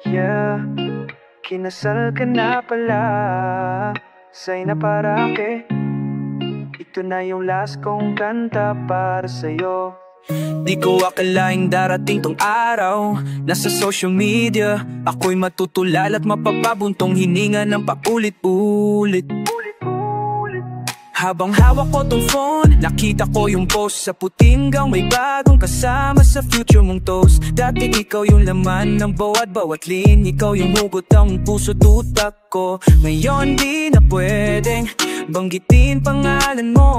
Yeah, kinasal ka na pala. Say na parake, ito na yung last kong kanta para sa'yo. Di ko akalaing darating tong araw. Nasa social media ako'y matutulal at mapapabuntong hininga ng paulit-ulit. Habang hawak ko tong phone, nakita ko yung post sa putinggang may bagong kasama sa future mong toast. Dati ikaw yung laman ng bawat lin, ikaw yung hugot ang puso't utak ko. Ngayon di na pwedeng banggitin pangalan mo,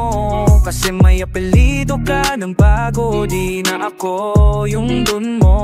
kasi may apelido ka ng bago. Di na ako yung dun mo.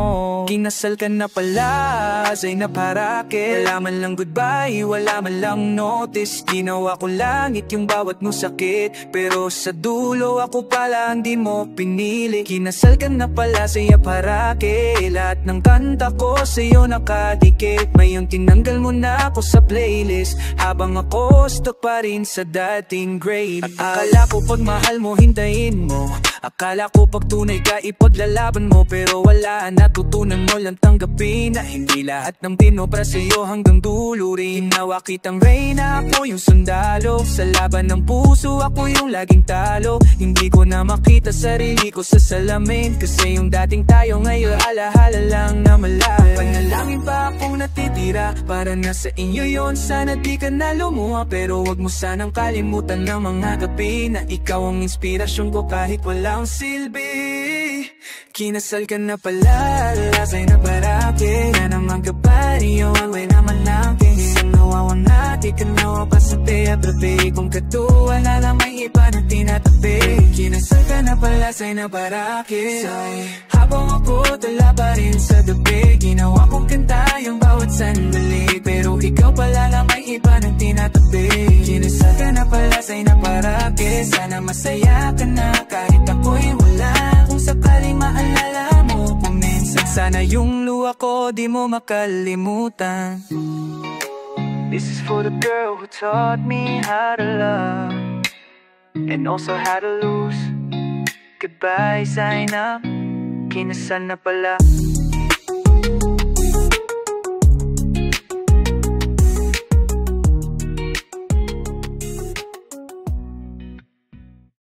Kinasal ka na pala, say na parake. Wala man lang goodbye, wala man lang notice. Ginawa ko langit yung bawat mo sakit, pero sa dulo ako pala hindi mo pinili. Kinasal ka na pala, say na parake. Lahat ng kanta ko sa'yo nakadikit. Ngayon tinanggal mo na ako sa playlist, habang ako stuck pa rin sa dating grade. Akala ko pag mahal mo hintayin mo, akala ko pag tunay ka ipaglalaban mo, pero wala, natutunan mo lang tanggapin na hindi lahat ng pinopra sa'yo hanggang dulo rin. Ginawa kitang reyna, ako yung sundalo. Sa laban ng puso, ako yung laging talo. Hindi ko na makita sarili ko sa salamin, kasi yung dating tayo ngayon alahala lang na malayo. Panalangin pa akong natitira para nasa inyo yon. Sana di ka na lumuha, pero wag mo sanang kalimutan ng mga gabi na ikaw ang inspirasyon ko kahit walang silbi. Kinasal ka na pala, lasay na parake. Na naman ka pa, iyo ang way naman lang. Isang nawawa na, di ka nawa pa sa teatrabe. Kung katuwa na lang may iba na tinatabi. Kinasal ka na pala, say na parake. Habang ako tala pa rin sa dabi, ginawa kong kanta yung bawat sandali, pero ikaw pala lang may iba na tinatabi. Kinasal ka na pala, say na parake. Sana masaya ka na kahit ako'y wala. Kung sakaling maalala mo kung minsan, sana yung luha ko di mo makalimutan. This is for the girl who taught me how to love, and also how to lose. Goodbye, sign up, kinasal na pala.